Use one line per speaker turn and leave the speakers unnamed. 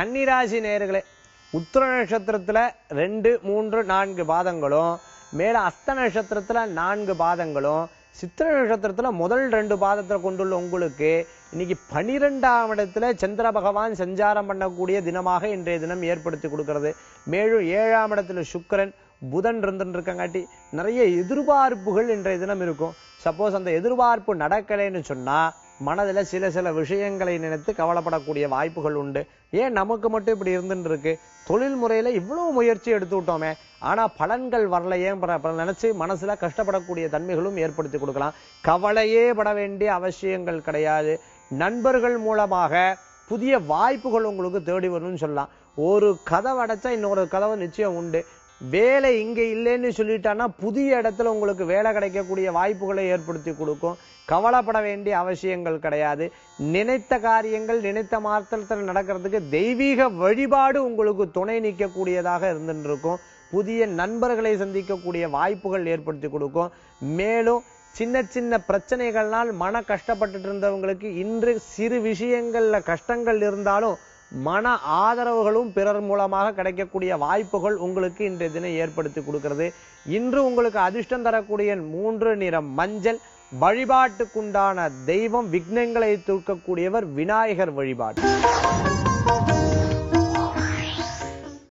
கன்னிராசி நேயர்களே, உத்திர நட்சத்திரத்துல 2, 3, 4 பாதங்களும், மேல அஸ்த நட்சத்திரத்துல 4 பாதங்களும், சித்திர நட்சத்திரத்துல முதல் 2 பாதத்தை கொண்டுள்ள உங்களுக்கு இன்னைக்கு 12ஆம் இடத்துல சந்திர பகவான் சஞ்சாரம் பண்ணக்கூடிய தினமாக இன்றைய தினம் ஏற்படுத்தி கொடுக்கிறது. மேலும் 7ஆம் இடத்துல சுக்கிரன் புதன் இருந்துருக்கங்காட்டி நிறைய எதிர்பார்ப்புகள் இன்றைய தினம் இருக்கும். சப்போஸ் அந்த எதிர்பார்ப்பு நடக்கலைன்னு சொன்னா மனதில் சில விஷயங்களை நினைத்து கவலைப்படக்கூடிய வாய்ப்புகள் உண்டு. ஏன் நமக்கு மட்டும் இப்படி இருந்துட்டு இருக்கு, தொழில் முறையில இவ்வளவு முயற்சி எடுத்து விட்டோமே ஆனா பலன்கள் வரலையே நினைச்சு மனசுல கஷ்டப்படக்கூடிய தன்மைகளும் ஏற்படுத்தி கொடுக்கலாம். கவலையே பட வேண்டிய அவசியங்கள் கிடையாது. நண்பர்கள் மூலமாக புதிய வாய்ப்புகள் உங்களுக்கு தேடி வரும்னு சொல்லலாம். ஒரு கதவை அடைச்சா இன்னொரு கதவு நிச்சயம் உண்டு. வேலை இங்க இல்லைன்னு சொல்லிட்டான்னா புதிய இடத்துல உங்களுக்கு வேலை கிடைக்கக்கூடிய வாய்ப்புகளை ஏற்படுத்தி கொடுக்கும். கவலைப்பட வேண்டிய அவசியங்கள் கிடையாது. நினைத்த காரியங்கள் நினைத்த மாத்திரத்தில் நடக்கிறதுக்கு தெய்வீக வழிபாடு உங்களுக்கு துணை நிற்கக்கூடியதாக இருந்துட்டு இருக்கும். புதிய நண்பர்களை சந்திக்கக்கூடிய வாய்ப்புகள் ஏற்படுத்தி கொடுக்கும். மேலும் சின்ன பிரச்சனைகள்னால் மன கஷ்டப்பட்டு இருந்தவங்களுக்கு இன்று சிறு விஷயங்கள்ல கஷ்டங்கள் இருந்தாலும் மன ஆதரவுகளும் பிறர் மூலமாக கிடைக்கக்கூடிய வாய்ப்புகள் உங்களுக்கு இன்றைய தினம் ஏற்படுத்தி கொடுக்கிறது. இன்று உங்களுக்கு அதிர்ஷ்டம் தரக்கூடிய 3 நிறம் மஞ்சள். வழிபாட்டுக்குண்டான தெய்வம் விக்னங்களை தூக்கக்கூடியவர் விநாயகர் வழிபாடு.